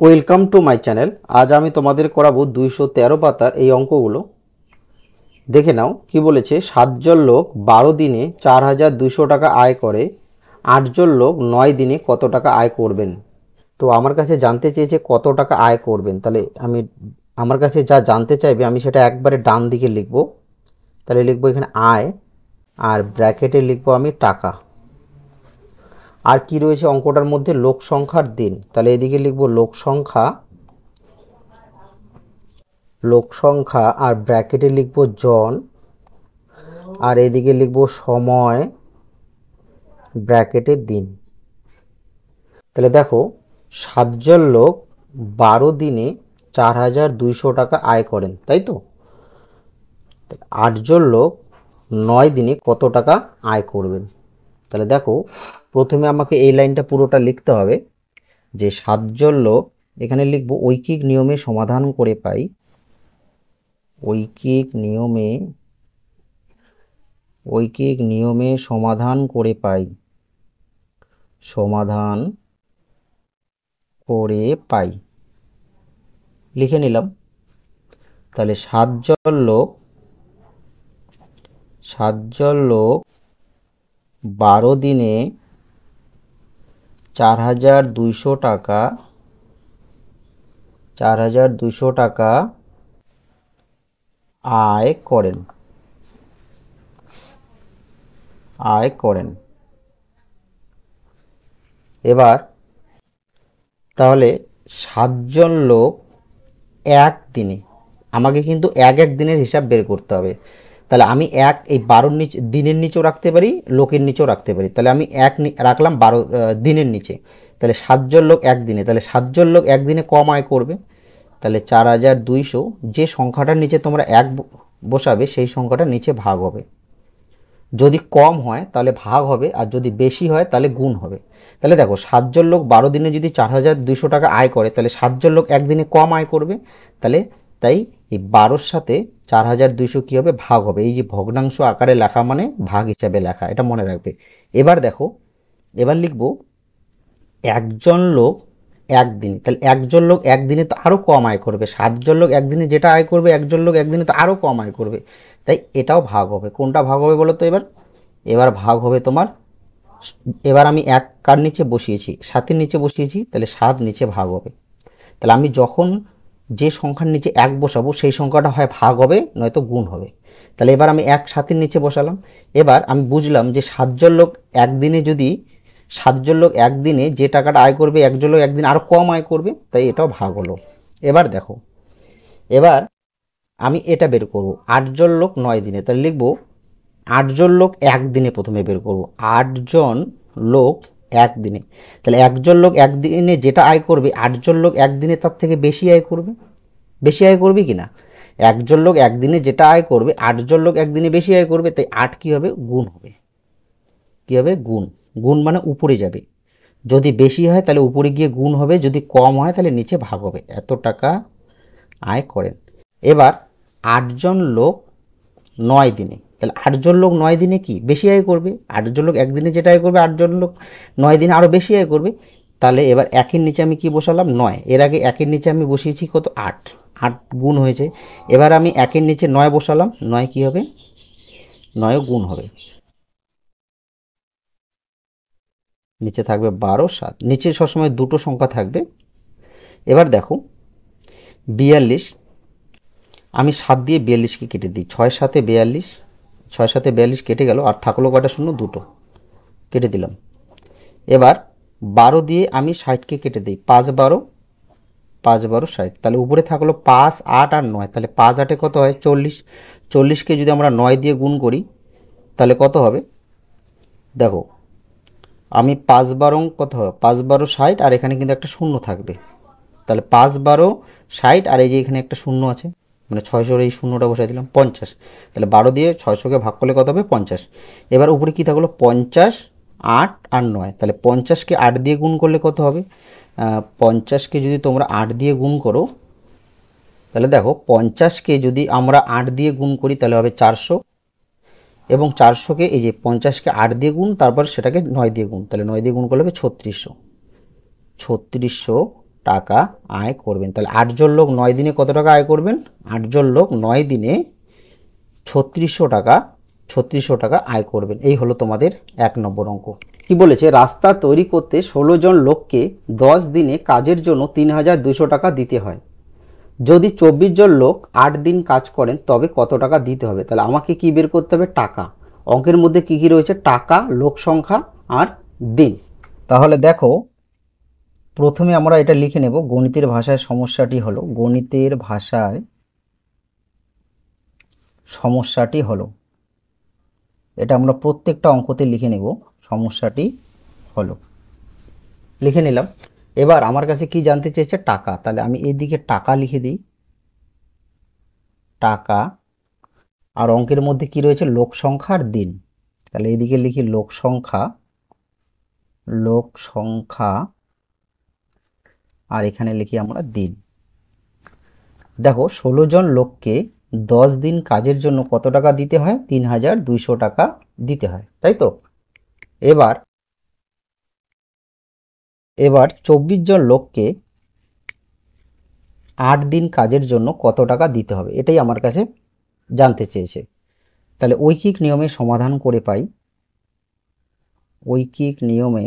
Welcome to my channel. আজ আমি তোমাদের করাবো 213 পাতার এই অঙ্কগুলো। দেখে নাও কি বলেছে। 7 জন লোক 12 দিনে 4200 টাকা আয় করে, 8 জন লোক 9 দিনে কত টাকা আয় করবেন। তো আমার কাছে জানতে চেয়েছে কত টাকা আয় করবেন। তাহলে আমার কাছে যা জানতে চাইবে আমি সেটা একবারে ডান দিকে লিখব। তাহলে লিখবো এখানে আয়, আর ব্র্যাকেটে লিখবো আমি টাকা। আর কি রয়েছে অঙ্কটার মধ্যে, লোক সংখ্যার দিন। তাহলে এদিকে লিখবো লোক সংখ্যা আর ব্র্যাকেটে লিখব জন, আর এদিকে লিখব সময় ব্র্যাকেটে দিন। তাহলে দেখো 7 জন লোক 12 দিনে 4200 টাকা আয় করেন, তাই তো। 8 জন লোক 9 দিনে কত টাকা আয় করবেন। তাহলে দেখো প্রথমে আমাকে এই লাইনটা পুরোটা লিখতে হবে যে 7 জন লোক, এখানে লিখব ঐকিক নিয়মে সমাধান করে পাই, ঐকিক নিয়মে সমাধান করে পাই, লিখে নিলাম। তাহলে 7 জন লোক 12 দিনে 4200 টাকা আয় করেন। এবার তাহলে 7 জন লোক এক দিনে, আমাকে কিন্তু এক দিনের হিসাব বের করতে হবে। তাহলে আমি এই 12 নিচে দিনের নিচেও রাখতে পারি, লোকের নিচেও রাখতে পারি। তাহলে আমি রাখলাম 12 দিনের নিচে। তাহলে 7 জন লোক এক দিনে, তাহলে 7 জন লোক একদিনে কম আয় করবে। তাহলে 4200, যে সংখ্যাটার নিচে তোমরা এক বসাবে সেই সংখ্যাটা নিচে ভাগ হবে। যদি কম হয় তাহলে ভাগ হবে, আর যদি বেশি হয় তাহলে গুণ হবে। তাহলে দেখো 7 জন লোক 12 দিনে যদি 4200 টাকা আয় করে, তাহলে 7 জন লোক একদিনে কম আয় করবে। তাই এই 12-র সাথে 4200 কী হবে, ভাগ হবে। এই যে ভগ্নাংশ আকারে লেখা মানে ভাগ হিসাবে লেখা, এটা মনে রাখবে। এবার দেখো, এবার লিখব একজন লোক একদিনে। তাহলে একজন লোক একদিনে তো আরও কম আয় করবে। 7 জন লোক একদিনে যেটা আয় করবে, একজন লোক একদিনে তো আরও কম আয় করবে। তাই এটাও ভাগ হবে। কোনটা ভাগ হবে বলো তো। এবার ভাগ হবে তোমার, এবার আমি এক কার নিচে বসিয়েছি, 7-এর নিচে বসিয়েছি, তাহলে 7 নিচে ভাগ হবে। তাহলে আমি যখন যে সংখ্যার নিচে এক বসাবো সেই সংখ্যাটা হয় ভাগ হবে, নয়তো গুণ হবে। তাহলে এবার আমি 7-এর নিচে বসালাম। এবার আমি বুঝলাম যে 7 জন লোক একদিনে যে টাকাটা আয় করবে, একজন লোক একদিন আরও কম আয় করবে, তাই এটাও ভাগ হলো। এবার দেখো, এবার আমি এটা বের করব 8 জন লোক 9 দিনে। তাহলে লিখব 8 জন লোক একদিনে প্রথমে বের করব, 8 জন লোক একদিনে। তাহলে একজন লোক একদিনে যেটা আয় করবে, 8 জন লোক একদিনে তার থেকে বেশি আয় করবে কি না। একজন লোক একদিনে যেটা আয় করবে, 8 জন লোক একদিনে বেশি আয় করবে, তাই 8 কী হবে, গুণ হবে। কী হবে, গুণ মানে উপরে যাবে। যদি বেশি হয় তাহলে উপরে গিয়ে গুণ হবে, যদি কম হয় তাহলে নিচে ভাগ হবে। এত টাকা আয় করেন। এবার 8 জন লোক 9 দিনে, তাহলে 8 জন লোক 9 দিনে কি বেশি আয় করবে। 8 জন লোক একদিনে যেটা আয় করবে, 8 জন লোক 9 দিনে আরও বেশি আয় করবে। তাহলে এবার একের নিচে আমি কি বসালাম, 9। এর আগে একের নিচে আমি বসিয়েছি কত, 8 গুণ হয়েছে। এবার আমি একের নিচে 9 বসালাম, 9 কি হবে, 9 গুণ হবে। নিচে থাকবে 12, 7, নিচে সবসময় দুটো সংখ্যা থাকবে। এবার দেখো 42, আমি 7 দিয়ে 42কে কেটে দিই। 6 7 42, 6 7 42 কেটে গেল, আর থাকলো কয়টা শূন্য, দুটো, কেটে দিলাম। এবার 12 দিয়ে আমি 60কে কেটে দিই। 5 12, 5 12 60। তাহলে উপরে থাকলো 5 8 আর 9। তাহলে 5 8-এ কত হয়, 40। 40কে যদি আমরা 9 দিয়ে গুণ করি তাহলে কত হবে, দেখো আমি 5 12 কত হবে, 5 12 60, আর এখানে কিন্তু একটা শূন্য থাকবে। তাহলে 5 12 60, আর এই যে এখানে একটা শূন্য আছে, মানে 600-র এই শূন্যটা বসাই দিলাম, 50। তাহলে 12 দিয়ে 600কে ভাগ করলে কত হবে, 50। এবার উপরে কী থাকলো, 50 8 আর 9। তাহলে 50কে 8 দিয়ে গুণ করলে কত হবে, 50কে যদি তোমরা 8 দিয়ে গুণ করো, তাহলে দেখো 50কে যদি আমরা 8 দিয়ে গুণ করি তাহলে হবে 400, এবং 400কে এই যে 50কে 8 দিয়ে গুণ, তারপর সেটাকে 9 দিয়ে গুণ, তাহলে 9 দিয়ে গুণ করলে হবে 3600। টাকা আয় করবেন। তাহলে 8 জন লোক 9 দিনে কত টাকা আয় করবেন? 8 জন লোক 9 দিনে 3600 টাকা আয় করবেন। এই হলো তোমাদের 1 নম্বর অঙ্ক। কি বলেছে? রাস্তা তৈরি করতে 16 জন লোককে 10 দিনে কাজের জন্য 3200 টাকা দিতে হয়। যদি 24 জন লোক 8 দিন কাজ করেন তবে কত টাকা দিতে হবে? তাহলে আমাকে কি বের করতে হবে? টাকা। অঙ্কের মধ্যে কি কি রয়েছে? টাকা, লোক সংখ্যা আর দিন। তাহলে দেখো, প্রথমে আমরা এটা লিখে নেব। গণিতের ভাষায় সমস্যাটি হলো, গণিতের ভাষায় সমস্যাটি হলো, এটা আমরা প্রত্যেকটা অঙ্কতে লিখে নেব। সমস্যাটি হলো, লিখে নিলাম। এবার আমার কাছে কি জানতে চেয়েছে? টাকা। তাহলে আমি এইদিকে টাকা লিখে দিই, টাকা। আর অঙ্কের মধ্যে কি রয়েছে? লোক সংখ্যা আর দিন। তাহলে এইদিকে লিখি লোক সংখ্যা, লোক সংখ্যা, আর এখানে লিখি আমরা দিন। দেখো, 16 জন লোককে 10 দিন কাজের জন্য কত টাকা দিতে হয়? 3200 টাকা দিতে হয়, তাই তো? এবার 24 জন লোককে 8 দিন কাজের জন্য কত টাকা দিতে হবে, এটাই আমার কাছে জানতে চেয়েছে। তাহলে ঐকিক নিয়মে সমাধান করে পাই, ঐকিক নিয়মে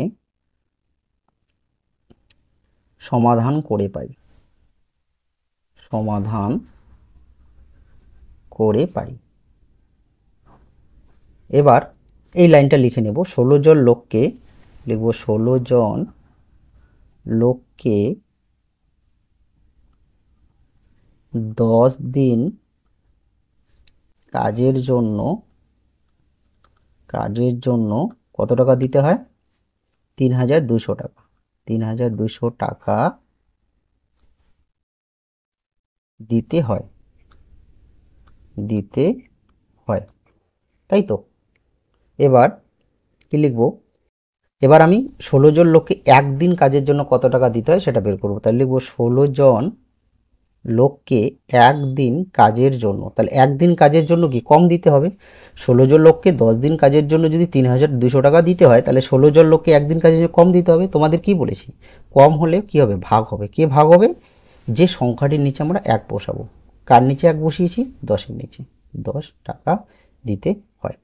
সমাধান করে পাই, সমাধান করে পাই। এবার এই লাইনটা লিখে নেব। 16 জন লোককে লিখব, 16 জন লোককে 10 দিন কাজের জন্য কত টাকা দিতে হয়? 3200 টাকা। 3200 টাকা দিতে হয়, তাই তো? এবার কি লিখব? এবার আমি 16 জন লোককে 1 দিন কাজের জন্য কত টাকা দিতে হয় সেটা বের করব। তাহলে লিখব 16 জন লোককে 1 দিন কাজের জন্য। তাহলে 1 দিন কাজের জন্য কি কম দিতে হবে? 16 জন লোককে 10 দিন কাজের জন্য যদি 3200 টাকা দিতে হয়, তাহলে 16 জন লোককে 1 দিন কাজের জন্য কম দিতে হবে। তোমাদের কি বলেছি? কম হলে কি হবে? ভাগ হবে। কে ভাগ হবে? যে সংখ্যাটির নিচে আমরা 1 বসাবো। কার নিচে 1 বসিয়েছি? 10-এর নিচে। 10 টাকা দিতে হয়।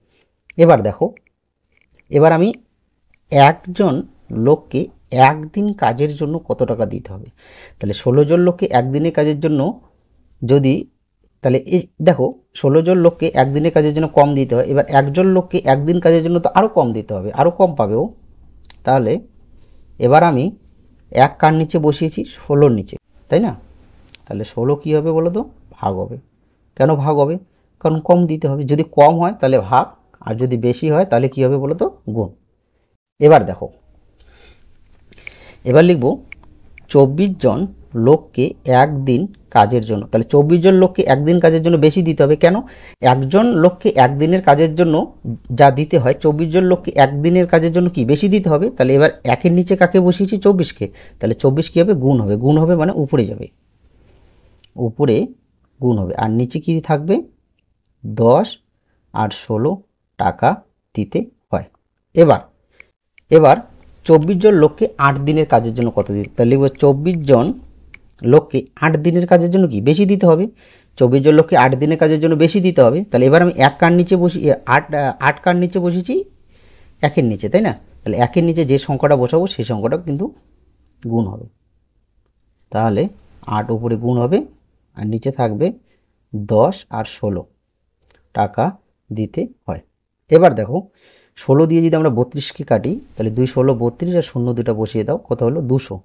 এবার দেখো, এবার আমি একজন লোককে 1 দিন কাজের জন্য কত টাকা দিতে হবে? তাহলে 16 জন লোককে 1 দিনের কাজের জন্য যদি, তাহলে এই দেখো, 16 জন লোককে 1 দিনের কাজের জন্য কম দিতে হয়। এবার একজন লোককে 1 দিন কাজের জন্য তো আরও কম দিতে হবে, আরও কম পাবেও। তাহলে এবার আমি 1 কার নিচে বসিয়েছি? 16-র নিচে, তাই না? তাহলে 16 কী হবে বলো তো? ভাগ হবে। কেন ভাগ হবে? কারণ কম দিতে হবে। যদি কম হয় তাহলে ভাগ, আর যদি বেশি হয় তাহলে কী হবে বলো তো? গুণ। এবার দেখো, এবার লিখব 24 জন লোককে 1 দিন কাজের জন্য। তাহলে 24 জন লোককে 1 দিন কাজের জন্য বেশি দিতে হবে। কেন? একজন লোককে 1 দিনের কাজের জন্য যা দিতে হয়, 24 জন লোককে 1 দিনের কাজের জন্য কি বেশি দিতে হবে। তাহলে এবার 1-এর নিচে কাকে বসিয়েছি? 24-কে। তাহলে 24 কী হবে? গুণ হবে। গুণ হবে মানে উপরে যাবে, উপরে গুণ হবে। আর নিচে কি থাকবে? 10 আর 16 টাকা দিতে হয়। এবার 24 জন লোককে 8 দিনের কাজের জন্য কত দিতে? তাহলে লিখব 24 জন লোককে 8 দিনের কাজের জন্য কি বেশি দিতে হবে। 24 জন লোককে 8 দিনের কাজের জন্য বেশি দিতে হবে। তাহলে এবার আমি 1 কার নিচে বসি, 8 কার নিচে বসেছি? 1-এর নিচে, তাই না? তাহলে 1-এর নিচে যে সংখ্যাটা বসাবো সেই সংখ্যাটা কিন্তু গুণ হবে। তাহলে 8 উপরে গুণ হবে, আর নিচে থাকবে 10 আর 16 টাকা দিতে হয়। এবার দেখো, 16 দিয়ে যদি আমরা 32-কে কাটি, তাহলে 2 16 32, আর 0 দুটা বসিয়ে দাও, কত হলো? 200।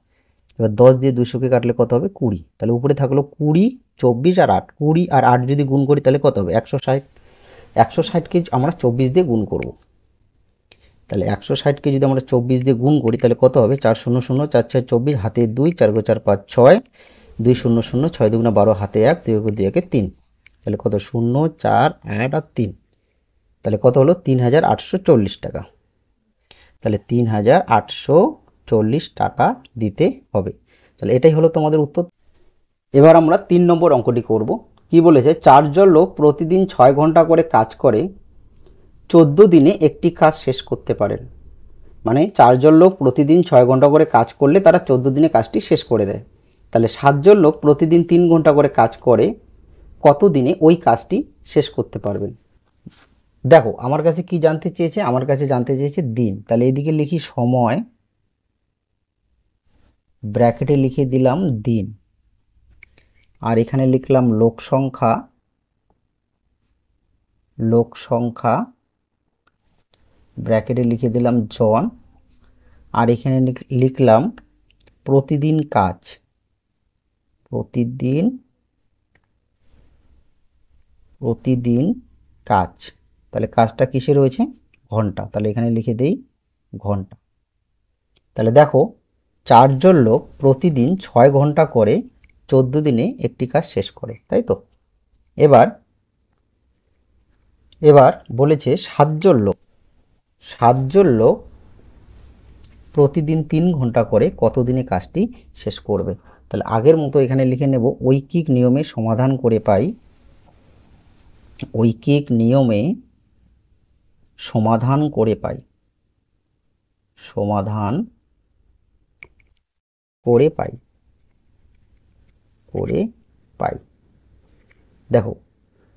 এবার 10 দিয়ে 200-কে কাটলে কত হবে? 20। তাহলে উপরে থাকলো 20, 24 আর 8। 20 আর 8 যদি গুণ করি তাহলে কত হবে? 160। 160-কে আমরা 24 দিয়ে গুণ করব। তাহলে 160-কে যদি আমরা 24 দিয়ে গুণ করি তাহলে কত হবে? 4 0 0 4 4 24, হাতে 2, 4 4 4 5 6, 2 0 0, 6 2 12, হাতে 1, 2 2 1 3। তাহলে কত? 0 4 8 আর 3। তাহলে কত হলো? 3840 টাকা। তাহলে 3840 টাকা দিতে হবে। তাহলে এটাই হলো তোমাদের উত্তর। এবার আমরা 3 নম্বর অঙ্কটি করব। কি বলেছে? 4 জন লোক প্রতিদিন 6 ঘন্টা করে কাজ করে 14 দিনে একটি কাজ শেষ করতে পারেন। মানে 4 জন লোক প্রতিদিন 6 ঘন্টা করে কাজ করলে তারা 14 দিনে কাজটি শেষ করে দেয়। তাহলে 7 জন লোক প্রতিদিন 3 ঘন্টা করে কাজ করে, কত দিনে ওই কাজটি শেষ করতে পারবেন? দেখো আমার কাছে কি জানতে চেয়েছে, আমার কাছে জানতে চেয়েছে দিন। তাহলে এদিকে লিখি সময়, ব্র্যাকেটে লিখে দিলাম দিন, আর এখানে লিখলাম লোক সংখ্যা, লোক সংখ্যা ব্র্যাকেটে লিখে দিলাম জন, আর এখানে লিখলাম প্রতিদিন কাজ, প্রতিদিন প্রতিদিন কাজ। তাহলে কাজটা কিসে রয়েছে? ঘন্টা, তাহলে এখানে লিখে দেই ঘন্টা। তাহলে দেখো 4 জন লোক প্রতিদিন 6 ঘন্টা করে 14 দিনে একটি কাজ শেষ করে, তাই তো? এবার বলেছে 7 জন লোক, 7 জন লোক প্রতিদিন 3 ঘন্টা করে কত দিনে কাজটি শেষ করবে? তাহলে আগের মতো এখানে লিখে নেব ঐকিক নিয়মে সমাধান করে পাই, ঐকিক নিয়মে সমাধান করে পাই, সমাধান করে পাই, করে পাই। দেখো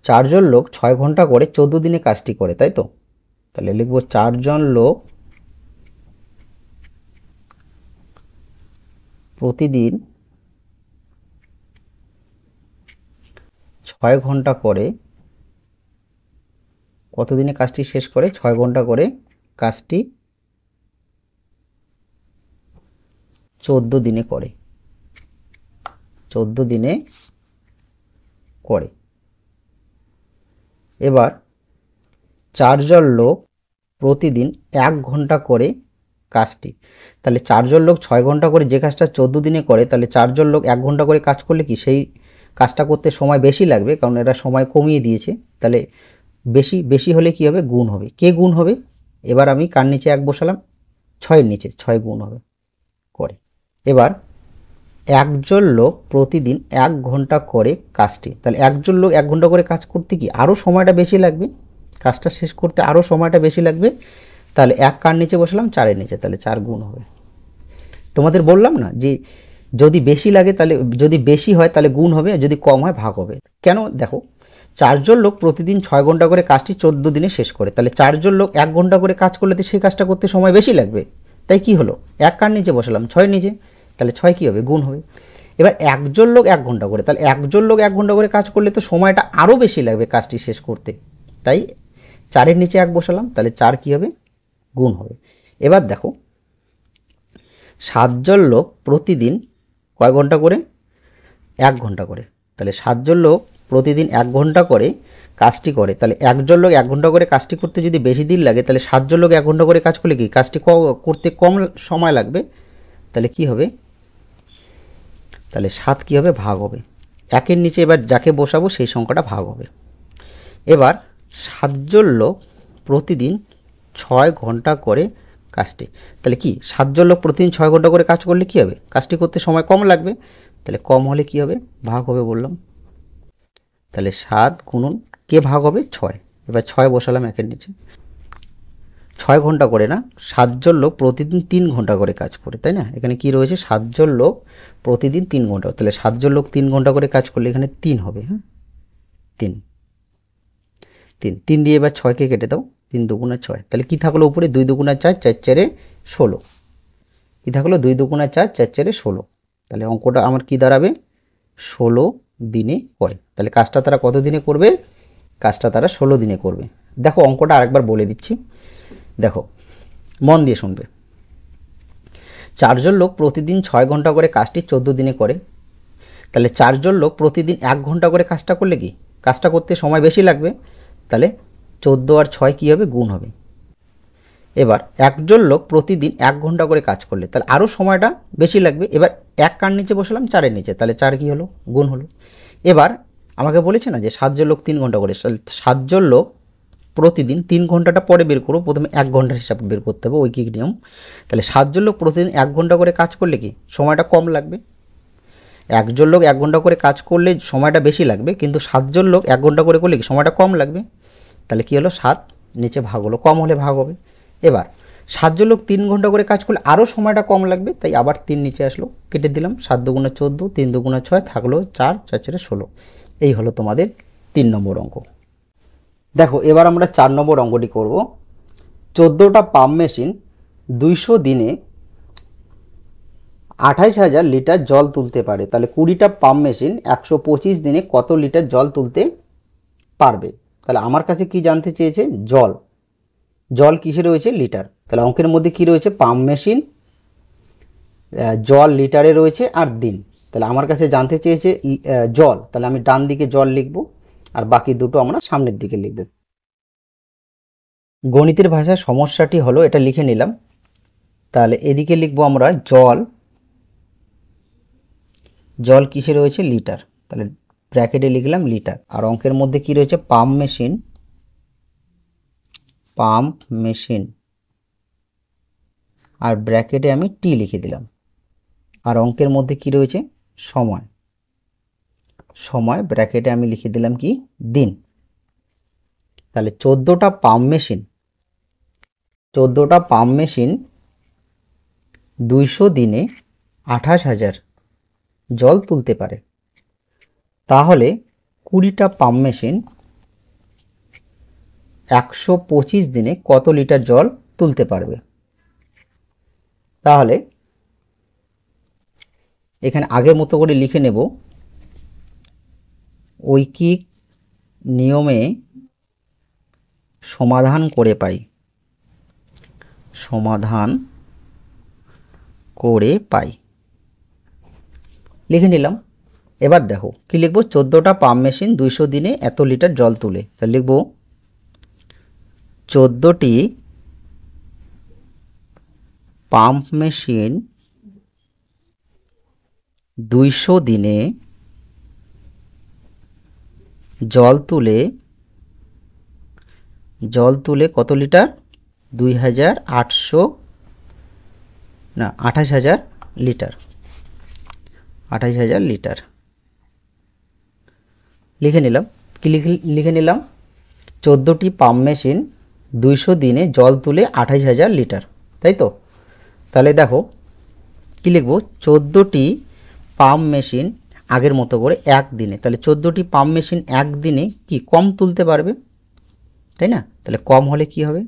4 জন লোক 6 ঘন্টা করে 14 দিনে কাজটি করে, তাই তো? তাহলে লিখব 4 জন লোক প্রতিদিন 6 ঘন্টা করে কত দিনে কাজটি শেষ করে? 6 ঘন্টা করে কাজটি 14 দিনে করে, 14 দিনে করে। এবার 4 জন লোক প্রতিদিন 1 ঘন্টা করে কাজটি, তাহলে 4 জন লোক 6 ঘন্টা করে যে কাজটা 14 দিনে করে, তাহলে 4 জন লোক 1 ঘন্টা করে কাজ করলে কি সেই কাজটা করতে সময় বেশি লাগবে, কারণ এরা সময় কমিয়ে দিয়েছে। তাহলে বেশি বেশি হলে কি হবে? গুণ হবে। কে গুণ হবে? এবার আমি কার নিচে 1 বসালাম? 6-এর নিচে 6 গুণ হবে করে। এবার 1 জন লোক প্রতিদিন 1 ঘন্টা করে কাজটি, তাহলে 1 জন লোক 1 ঘন্টা করে কাজ করতে কি আরও সময়টা বেশি লাগবে, কাজটা শেষ করতে আরও সময়টা বেশি লাগবে। তাহলে 1 কার নিচে বসালাম? 4-এর নিচে, তাহলে 4 গুণ হবে। তোমাদের বললাম না যে যদি বেশি লাগে তাহলে, যদি বেশি হয় তাহলে গুণ হবে, যদি কম হয় ভাগ হবে। কেন? দেখো 4 জন লোক প্রতিদিন 6 ঘন্টা করে কাজটি 14 দিনে শেষ করে, তাহলে 4 জন লোক 1 ঘন্টা করে কাজ করলে তো সেই কাজটা করতে সময় বেশি লাগবে। তাই কি হলো? 1 কার নিচে বসালাম? 6-এর নিচে, তাহলে 6 কী হবে? গুণ হবে। এবার 1 জন লোক 1 ঘন্টা করে, তাহলে 1 জন লোক 1 ঘন্টা করে কাজ করলে তো সময়টা আরও বেশি লাগবে কাজটি শেষ করতে, তাই 4-এর নিচে 1 বসালাম, তাহলে 4 কী হবে? গুণ হবে। এবার দেখো 7 জন লোক প্রতিদিন কয় ঘন্টা করে? 1 ঘন্টা করে, তাহলে 7 জন লোক প্রতিদিন 1 ঘন্টা করে কাজটি করে, তাহলে 1 জন লোক 1 ঘন্টা করে কাজটি করতে যদি বেশি দিন লাগে, তাহলে 7 জন লোক 1 ঘন্টা করে কাজ করলে কি কাজটি করতে কম সময় লাগবে, তাহলে কি হবে? তাহলে 7 কী হবে? ভাগ হবে। 1-এর নিচে এবার যাকে বসাবো সেই সংখ্যাটা ভাগ হবে। এবার 7 জন লোক প্রতিদিন 6 ঘন্টা করে কাজটি, তাহলে কি 7 জন লোক প্রতিদিন 6 ঘন্টা করে কাজ করলে কি হবে? কাজটি করতে সময় কম লাগবে, তাহলে কম হলে কি হবে? ভাগ হবে বললাম। তাহলে 7 গুণন কে ভাগ হবে? 6। এবার 6 বসালাম 1-এর নিচে। 6 ঘন্টা করে না, 7 জন লোক প্রতিদিন 3 ঘন্টা করে কাজ করে, তাই না? এখানে কি রয়েছে? 7 জন লোক প্রতিদিন 3 ঘন্টা, তাহলে 7 জন লোক 3 ঘন্টা করে কাজ করলে এখানে 3 হবে। হ্যাঁ, 3 3 3 দিয়ে এবার 6কে কেটে দাও, 3 দুগুণে 6, তাহলে কি থাকলো উপরে? 2 দুগুণে 4, 4 4-এ 16। কি থাকলো? 2 দুগুণে 4, 4 4-এ 16। তাহলে অঙ্কটা আমার কি দাঁড়াবে? 16 দিনে করে। তাহলে কাজটা তারা কত দিনে করবে? কাজটা তারা 16 দিনে করবে। দেখো অঙ্কটা আরেকবার বলে দিচ্ছি, দেখো মন দিয়ে শুনবে। 4 জন লোক প্রতিদিন 6 ঘন্টা করে কাজটি 14 দিনে করে, তাহলে 4 জন লোক প্রতিদিন 1 ঘন্টা করে কাজটা করলে কি কাজটা করতে সময় বেশি লাগবে, তাহলে 14 আর 6 কী হবে? গুণ হবে। এবার 1 জন লোক প্রতিদিন 1 ঘন্টা করে কাজ করলে তাহলে আরও সময়টা বেশি লাগবে। এবার 1 কার নিচে বসালাম? 4-এর নিচে, তাহলে 4 কী হলো? গুণ হলো। এবার আমাকে বলেছে না যে 7 জন লোক 3 ঘন্টা করে, 7 জন লোক প্রতিদিন 3 ঘন্টাটা পরে বের করবো, প্রথমে 1 ঘন্টার হিসাব বের করতে হবে, ঐকিক নিয়ম। তাহলে 7 জন লোক প্রতিদিন 1 ঘন্টা করে কাজ করলে কি সময়টা কম লাগবে, 1 জন লোক 1 ঘন্টা করে কাজ করলে সময়টা বেশি লাগবে, কিন্তু 7 জন লোক 1 ঘন্টা করে করলে কি সময়টা কম লাগবে, তাহলে কি হলো? 7 নিচে ভাগ হলো, কম হলে ভাগ হবে। এবার 7 জন লোক 3 ঘন্টা করে কাজ করলে আরও সময়টা কম লাগবে, তাই আবার 3 নিচে আসলো, কেটে দিলাম। 7 দুগুণে 14, 3 দুগুণে 6, থাকলো 4, 4 4 16। এই হলো তোমাদের 3 নম্বর অঙ্ক। দেখো এবার আমরা 4 নম্বর অঙ্কটি করব। 14টা পাম্প মেশিন 200 দিনে 28,000 লিটার জল তুলতে পারে, তাহলে 20টা পাম্প মেশিন 125 দিনে কত লিটার জল তুলতে পারবে? তাহলে আমার কাছে কি জানতে চেয়েছে? জল। জল কিসে রয়েছে? লিটার। তাহলে অঙ্কের মধ্যে কি রয়েছে? পাম্প মেশিন, জল লিটারে রয়েছে, আর দিন। তাহলে আমার কাছে জানতে চেয়েছে জল, তাহলে আমি ডান দিকে জল লিখব, আর বাকি দুটো আমরা সামনের দিকে লিখব। গণিতের ভাষায় সমস্যাটি হলো, এটা লিখে নিলাম। তাহলে এদিকে লিখব আমরা জল। জল কিসে রয়েছে? লিটার। তাহলে ব্র্যাকেটে লিখলাম লিটার। আর অঙ্কের মধ্যে কি রয়েছে? Pump machine. পাম্প মেশিন, আর ব্র্যাকেটে আমি টি লিখে দিলাম। আর অঙ্কের মধ্যে কি রয়েছে? সময়। সময় ব্র্যাকেটে আমি লিখে দিলাম কি? দিন। তাহলে 14টা পাম্প মেশিন 200 দিনে 28,000 জল তুলতে পারে। তাহলে 20টা পাম্প মেশিন 125 দিনে কত লিটার জল তুলতে পারবে? তাহলে এখানে আগের মতো করে লিখে নেব, ঐকিক নিয়মে সমাধান করে পাই। সমাধান করে পাই লিখে নিলাম। এবার দেখো কি লিখব? 14টা পাম্প মেশিন 200 দিনে এত লিটার জল তুলে। তাহলে লিখব 14টি পাম্প মেশিন 200 দিনে জল তুলে কত লিটার? 28,000 লিটার। 28,000 লিটার লিখে নিলাম। কি লিখে নিলাম? 14টি পাম্প মেশিন 200 দিনে জল তুলে 28,000 লিটার, তাই তো? তাহলে দেখো কি লিখব? 14টি পাম্প মেশিন আগের মতো করে একদিনে। তাহলে 14টি পাম্প মেশিন একদিনে কি কম তুলতে পারবে, তাই না? তাহলে কম হলে কি হবে?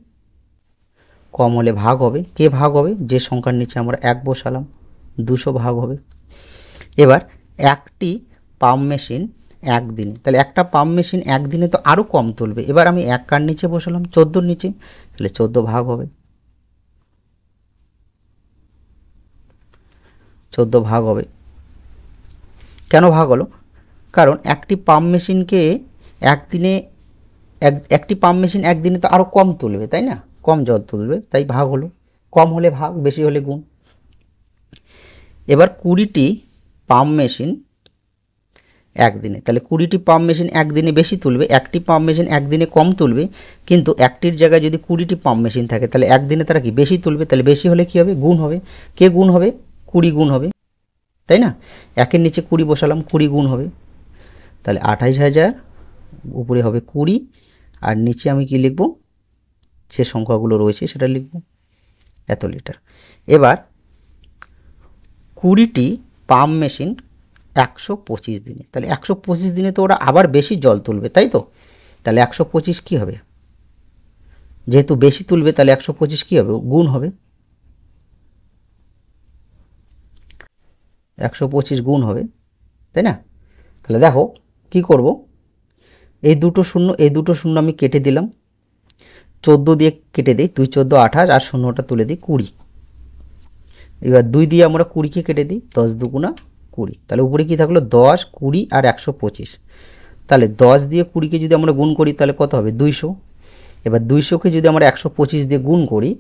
কম হলে ভাগ হবে। কে ভাগ হবে? যে সংখ্যার নিচে আমরা 1 বসালাম, 200 ভাগ হবে। এবার একটি পাম্প মেশিন একদিনে, তাহলে একটা পাম্প মেশিন একদিনে তো আরও কম তুলবে। এবার আমি 1 কার নিচে বসালাম, 14 নিচে, তাহলে 14 ভাগ হবে। 14 ভাগ হবে। কেন ভাগ হলো? কারণ একটি পাম্প মেশিনকে একটি পাম্প মেশিন একদিনে তো আরও কম তুলবে, তাই না? কম জল তুলবে, তাই ভাগ হলো। কম হলে ভাগ, বেশি হলে গুণ। এবার 20টি পাম্প মেশিন একদিনে, তাহলে 20টি পাম্প মেশিন একদিনে বেশি তুলবে, একটি পাম্প মেশিন একদিনে কম তুলবে। কিন্তু একটির জায়গায় যদি 20টি পাম্প মেশিন থাকে, তাহলে একদিনে তারা কি বেশি তুলবে। তাহলে বেশি হলে কি হবে? গুণ হবে। কে গুণ হবে? 20 গুণ হবে, তাই না? 1-এর নিচে 20 বসালাম, 20 গুণ হবে। তাহলে 28,000 উপরে হবে 20, আর নিচে আমি কি লিখব? যে সংখ্যাগুলো রয়েছে সেটা লিখব, এত লিটার। এবার 20টি পাম্প মেশিন 125 দিনে, তাহলে 125 দিনে তো ওরা আবার বেশি জল তুলবে, তাই তো? তাহলে 125 কী হবে? যেহেতু বেশি তুলবে তাহলে 125 কী হবে? গুণ হবে। 125 গুণ হবে, তাই না? তাহলে দেখো কি করব? এই দুটো শূন্য আমি কেটে দিলাম, 14 দিয়ে কেটে দিই, 2 14 28, আর শূন্যটা তুলে দিই 20। এবার 2 দিয়ে আমরা 20কে কেটে দিই, 10 দুগুণা 20। তাহলে উপরে কি থাকলো? 10, 20 আর 125। তাহলে 10 দিয়ে 20কে যদি আমরা গুণ করি তাহলে কত হবে? 200। এবার 200কে যদি আমরা 125 দিয়ে গুণ করি,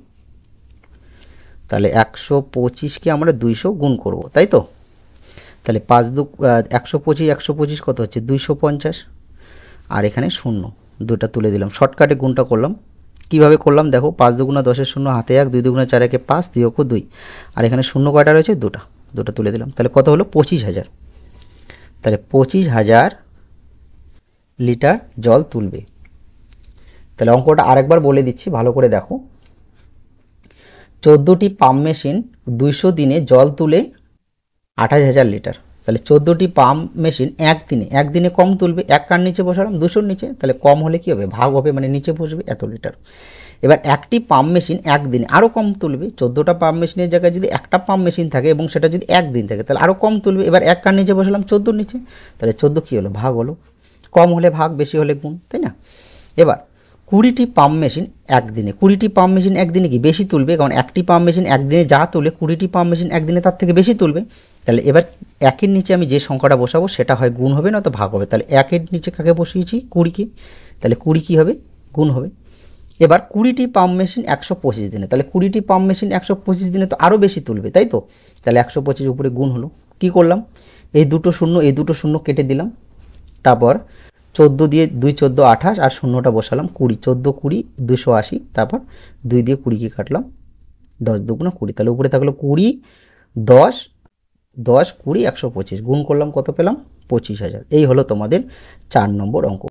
তাহলে 125কে আমরা 200 গুণ করব, তাই তো? তাহলে 5 2 125, 125 কত হচ্ছে? 250। আর এখানে শূন্য, দুটা তুলে দিলাম, শর্টকাটে গুণটা করলাম। কিভাবে করলাম দেখো, 5 দুগুণা 10-এর শূন্য, হাতে 1, 2 দুগুণা 4 একে 5, 2 অক্ষ 2, আর এখানে শূন্য কয়টা রয়েছে? দুটা তুলে দিলাম। তাহলে কত হলো? 25,000। তাহলে 25,000 লিটার জল তুলবে। তাহলে অঙ্কটা আরেকবার বলে দিচ্ছি, ভালো করে দেখো। 14টি পাম্প মেশিন 200 দিনে জল তুলে 28,000 লিটার। তাহলে 14টি পাম্প মেশিন একদিনে কম তুলবে, এক কার নিচে বসালাম 200-র নিচে, তাহলে কম হলে কি হবে, ভাগ হবে, মানে নিচে বসবে এত লিটার। এবার একটি পাম্প মেশিন একদিনে আরও কম তুলবে, 14টা পাম্প মেশিনের জায়গায় যদি একটা পাম্প মেশিন থাকে এবং সেটা যদি একদিন থাকে তাহলে আরও কম তুলবে। এবার এক কার নিচে বসালাম 14-র নিচে, তাহলে 14 কী হলো, ভাগ হলো, কম হলে ভাগ, বেশি হলে গুণ, তাই না। এবার 20টি পাম্প মেশিন একদিনে, 20টি পাম্প মেশিন একদিনে কি বেশি তুলবে, কারণ একটি পাম্প মেশিন একদিনে যা তুলে 20টি পাম্প মেশিন একদিনে তার থেকে বেশি তুলবে। তাহলে এবার একের নিচে আমি যে সংখ্যাটা বসাবো সেটা হয় গুণ হবে না তো ভাগ হবে। তাহলে একের নিচে কাকে বসিয়েছি, 20কে, তাহলে 20 কী হবে, গুণ হবে। এবার 20টি পাম্প মেশিন 125 দিনে, তাহলে 20টি পাম্প মেশিন 125 দিনে তো আরও বেশি তুলবে, তাই তো। তাহলে 125 উপরে গুণ হলো, কি করলাম, এই দুটো শূন্য কেটে দিলাম, তারপর 14 দিয়ে 2 14 28 আর শূন্যটা বসালাম 20, 14 20 280, তারপর 2 দিয়ে 20কে কাটলাম, 10 দুগুণে 20, তাহলে উপরে থাকলো 20, 10 10 20 125, গুণ করলাম কত পেলাম, 25,000। এই হলো তোমাদের 4 নম্বর অঙ্ক।